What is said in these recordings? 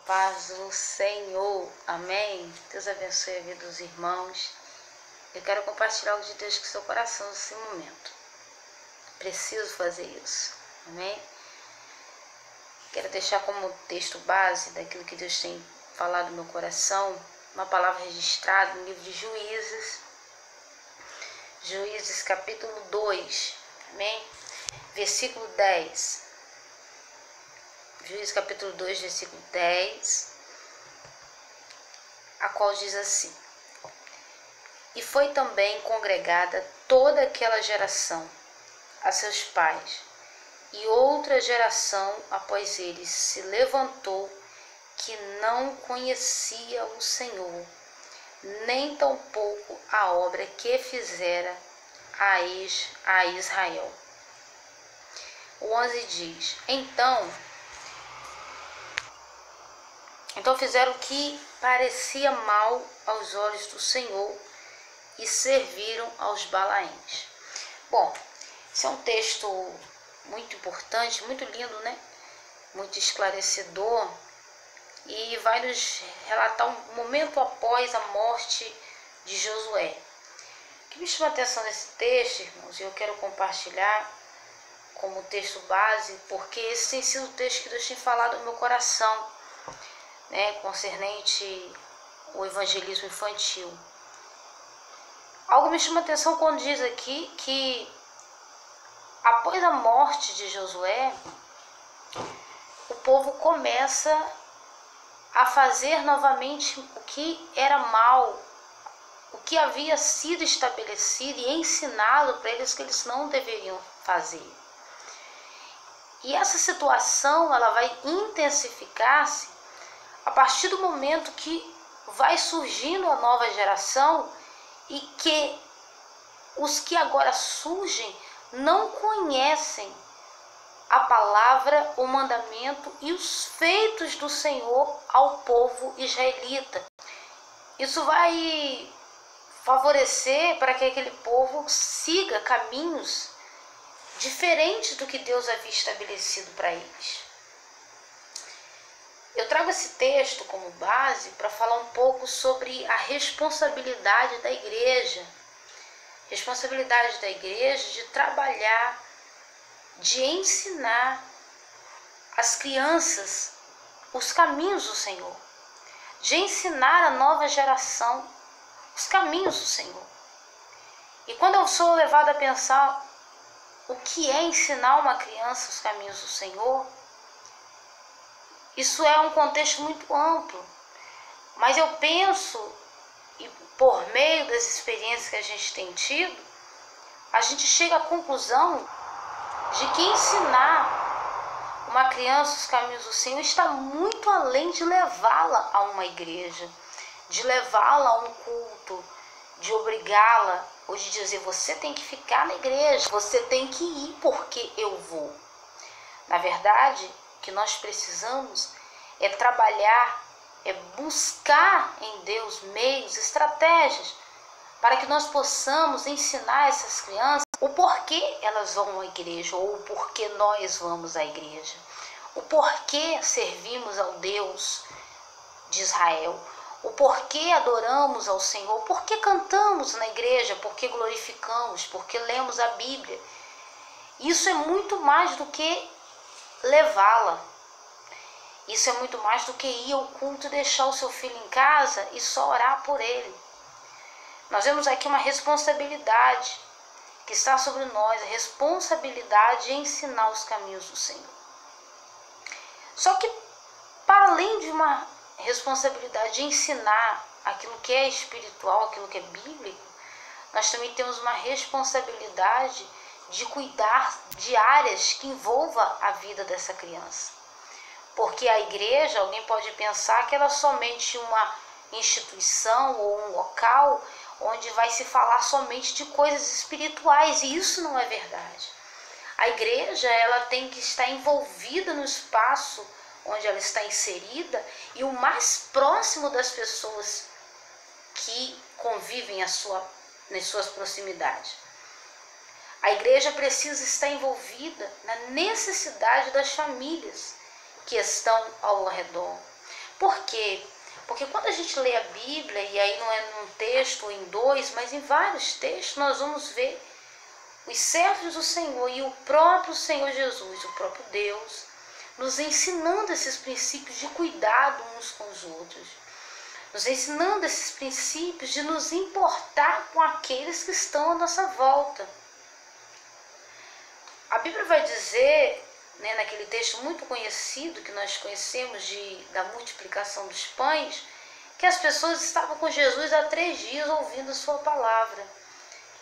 Paz do Senhor, amém? Deus abençoe a vida dos irmãos. Eu quero compartilhar algo de Deus com o seu coração nesse momento. Preciso fazer isso, amém? Quero deixar como texto base daquilo que Deus tem falado no meu coração, uma palavra registrada no livro de Juízes, Juízes capítulo 2, amém? Versículo 10. Juízes capítulo 2, versículo 10, a qual diz assim: E foi também congregada toda aquela geração a seus pais, e outra geração após eles se levantou, que não conhecia o Senhor, nem tampouco a obra que fizera a Israel. O 11 diz: Então fizeram o que parecia mal aos olhos do Senhor e serviram aos Balaíns. Bom, esse é um texto muito importante, muito lindo, né? Muito esclarecedor, e vai nos relatar um momento após a morte de Josué. O que me chama a atenção nesse texto, irmãos, e eu quero compartilhar como texto base, porque esse tem sido o texto que Deus tem falado no meu coração, né, concernente o evangelismo infantil. Algo me chama a atenção quando diz aqui que após a morte de Josué, o povo começa a fazer novamente o que era mal, o que havia sido estabelecido e ensinado para eles que eles não deveriam fazer. E essa situação ela vai intensificar-se a partir do momento que vai surgindo a nova geração e que os que agora surgem não conhecem a palavra, o mandamento e os feitos do Senhor ao povo israelita. Isso vai favorecer para que aquele povo siga caminhos diferentes do que Deus havia estabelecido para eles. Eu trago esse texto como base para falar um pouco sobre a responsabilidade da igreja. Responsabilidade da igreja de trabalhar, de ensinar as crianças os caminhos do Senhor, de ensinar a nova geração os caminhos do Senhor. E quando eu sou levada a pensar o que é ensinar uma criança os caminhos do Senhor, isso é um contexto muito amplo, mas eu penso, e por meio das experiências que a gente tem tido, a gente chega à conclusão de que ensinar uma criança os caminhos do Senhor está muito além de levá-la a uma igreja, de levá-la a um culto, de obrigá-la, ou de dizer, você tem que ficar na igreja, você tem que ir porque eu vou. Na verdade, o que nós precisamos é trabalhar, é buscar em Deus meios, estratégias, para que nós possamos ensinar essas crianças o porquê elas vão à igreja, ou o porquê nós vamos à igreja, o porquê servimos ao Deus de Israel, o porquê adoramos ao Senhor, o porquê cantamos na igreja, porquê glorificamos, porquê lemos a Bíblia. Isso é muito mais do que levá-la. Isso é muito mais do que ir ao culto e deixar o seu filho em casa e só orar por ele. Nós vemos aqui uma responsabilidade que está sobre nós, a responsabilidade de ensinar os caminhos do Senhor. Só que, para além de uma responsabilidade de ensinar aquilo que é espiritual, aquilo que é bíblico, nós também temos uma responsabilidade de cuidar de áreas que envolvam a vida dessa criança. Porque a igreja, alguém pode pensar que ela é somente uma instituição ou um local onde vai se falar somente de coisas espirituais, e isso não é verdade. A igreja, ela tem que estar envolvida no espaço onde ela está inserida e o mais próximo das pessoas que convivem nas suas proximidades. A igreja precisa estar envolvida na necessidade das famílias que estão ao redor. Por quê? Porque quando a gente lê a Bíblia, e aí não é num texto ou em dois, mas em vários textos, nós vamos ver os servos do Senhor e o próprio Senhor Jesus, o próprio Deus, nos ensinando esses princípios de cuidado uns com os outros, nos ensinando esses princípios de nos importar com aqueles que estão à nossa volta. A Bíblia vai dizer, né, naquele texto muito conhecido que nós conhecemos da multiplicação dos pães, que as pessoas estavam com Jesus há 3 dias ouvindo a sua palavra.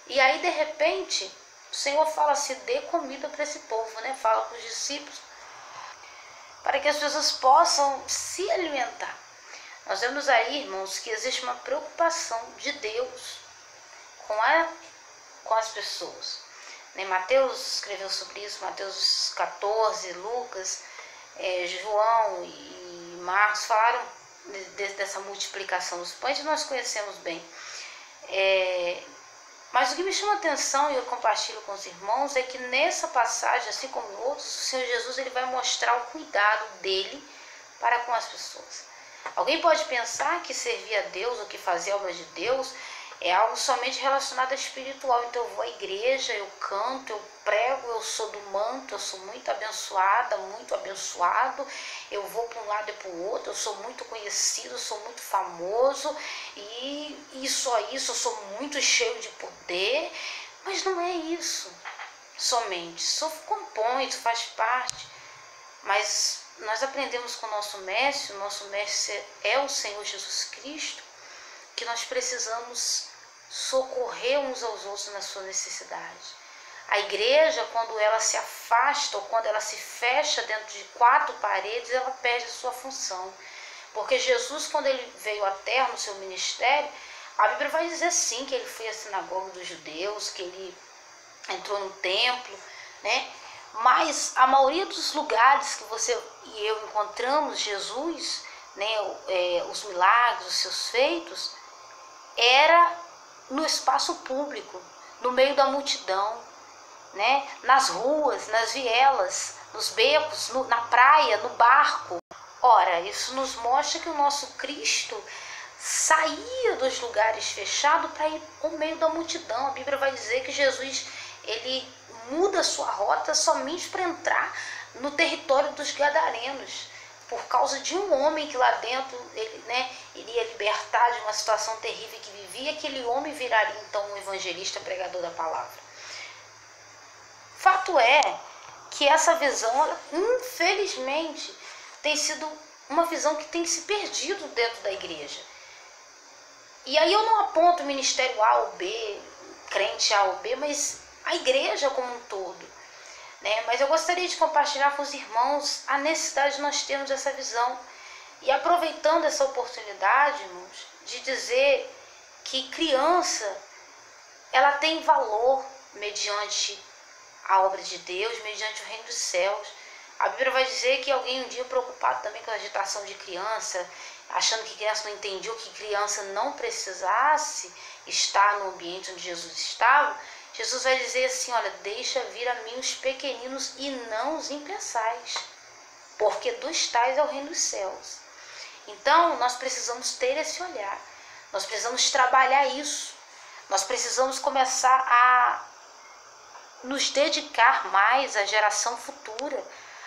E aí, de repente, o Senhor fala assim, dê comida para esse povo, né? Fala para os discípulos, para que as pessoas possam se alimentar. Nós vemos aí, irmãos, que existe uma preocupação de Deus com as pessoas. Mateus escreveu sobre isso, Mateus 14, Lucas, João e Marcos falaram dessa multiplicação dos pães, e nós conhecemos bem. Mas o que me chama a atenção, e eu compartilho com os irmãos, é que nessa passagem, assim como em outros, o Senhor Jesus ele vai mostrar o cuidado dele para com as pessoas. Alguém pode pensar que servir a Deus ou que fazer a obra de Deus é algo somente relacionado ao espiritual. Então eu vou à igreja, eu canto, eu prego, eu sou do manto, eu sou muito abençoada, muito abençoado, eu vou para um lado e para o outro, eu sou muito conhecido, eu sou muito famoso e só isso, eu sou muito cheio de poder. Mas não é isso somente, isso compõe, isso faz parte. Mas nós aprendemos com o nosso mestre é o Senhor Jesus Cristo, que nós precisamos socorrer uns aos outros na sua necessidade. A igreja, quando ela se afasta ou quando ela se fecha dentro de 4 paredes, ela perde a sua função. Porque Jesus, quando ele veio à terra no seu ministério, a Bíblia vai dizer sim que ele foi à sinagoga dos judeus, que ele entrou no templo, né? Mas a maioria dos lugares que você e eu encontramos Jesus, né, os milagres, os seus feitos, era no espaço público, no meio da multidão, né, nas ruas, nas vielas, nos becos, na praia, no barco. Ora, isso nos mostra que o nosso Cristo saía dos lugares fechados para ir ao meio da multidão. A Bíblia vai dizer que Jesus ele muda sua rota somente para entrar no território dos gadarenos, por causa de um homem que lá dentro ele iria libertar de uma situação terrível que vivia. Aquele homem viraria então um evangelista, pregador da palavra. Fato é que essa visão, ela, infelizmente, tem sido uma visão que tem se perdido dentro da igreja. E aí eu não aponto o ministério A ou B, crente A ou B, mas a igreja como um todo, né? Mas eu gostaria de compartilhar com os irmãos a necessidade de nós termos essa visão. E aproveitando essa oportunidade, irmãos, de dizer que criança, ela tem valor mediante a obra de Deus, mediante o reino dos céus. A Bíblia vai dizer que alguém um dia preocupado também com a agitação de criança, achando que criança não entendia, que criança não precisasse estar no ambiente onde Jesus estava, Jesus vai dizer assim, olha, deixa vir a mim os pequeninos e não os impensáis, porque dos tais é o reino dos céus. Então, nós precisamos ter esse olhar, nós precisamos trabalhar isso, nós precisamos começar a nos dedicar mais à geração futura,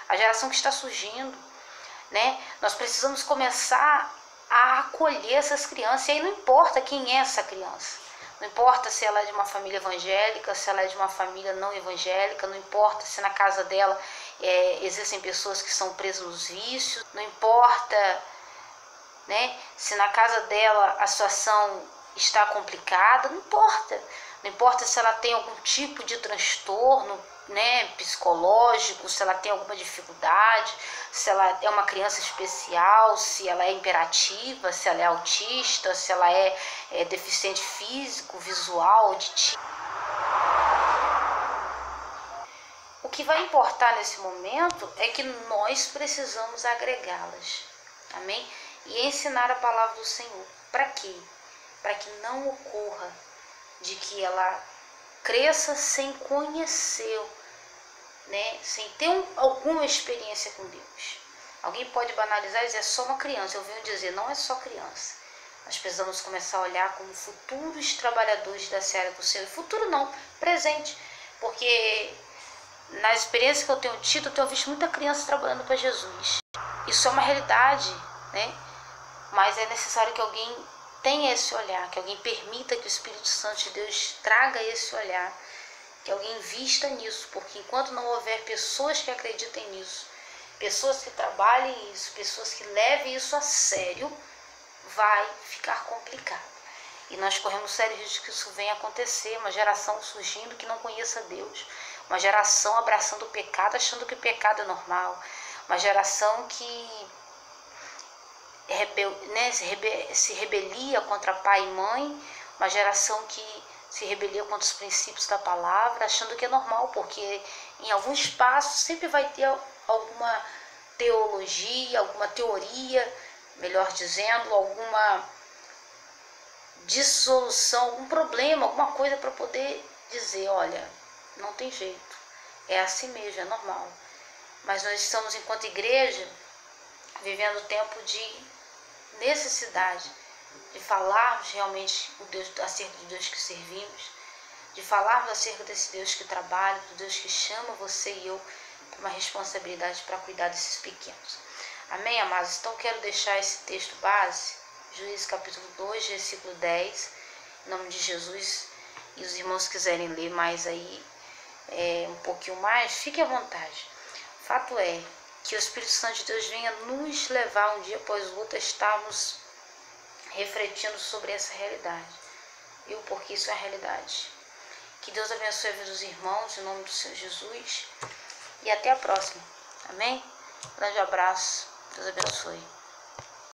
à geração que está surgindo, né? Nós precisamos começar a acolher essas crianças, e aí não importa quem é essa criança, não importa se ela é de uma família evangélica, se ela é de uma família não evangélica, não importa se na casa dela existem pessoas que são presas nos vícios, não importa, né, se na casa dela a situação está complicada, não importa se ela tem algum tipo de transtorno, né, psicológico, se ela tem alguma dificuldade, se ela é uma criança especial, se ela é imperativa, se ela é autista, se ela é deficiente físico, visual, auditivo. O que vai importar nesse momento é que nós precisamos agregá-las, amém? E ensinar a palavra do Senhor. Para quê? Para que não ocorra de que ela cresça sem conhecer, né? Sem ter alguma experiência com Deus. Alguém pode banalizar e dizer, é só uma criança. Eu venho dizer, não é só criança. Nós precisamos começar a olhar como futuros trabalhadores da seara do Senhor. Futuro não, presente. Porque nas experiências que eu tenho tido, eu tenho visto muita criança trabalhando para Jesus. Isso é uma realidade, né? Mas é necessário que alguém tenha esse olhar, que alguém permita que o Espírito Santo de Deus traga esse olhar, que alguém invista nisso, porque enquanto não houver pessoas que acreditem nisso, pessoas que trabalhem isso, pessoas que levem isso a sério, vai ficar complicado. E nós corremos sério risco que isso venha acontecer, uma geração surgindo que não conheça Deus, uma geração abraçando o pecado, achando que o pecado é normal, uma geração que se rebelia contra pai e mãe, uma geração que se rebelia contra os princípios da palavra, achando que é normal, porque em algum espaço sempre vai ter alguma teologia, alguma teoria, melhor dizendo, alguma dissolução, algum problema, alguma coisa para poder dizer, olha, não tem jeito, é assim mesmo, é normal. Mas nós estamos, enquanto igreja, vivendo o tempo de necessidade de falarmos realmente o Deus, acerca do Deus que servimos, de falarmos acerca desse Deus que trabalha, do Deus que chama você e eu para uma responsabilidade para cuidar desses pequenos. Amém, amados? Então quero deixar esse texto base, Juízes capítulo 2, versículo 10, em nome de Jesus, e os irmãos quiserem ler mais aí, um pouquinho mais, fique à vontade. Fato é que o Espírito Santo de Deus venha nos levar um dia após o outro a estarmos refletindo sobre essa realidade, viu? Porque isso é a realidade. Que Deus abençoe a vida dos irmãos, em nome do Senhor Jesus, e até a próxima. Amém? Grande abraço, Deus abençoe.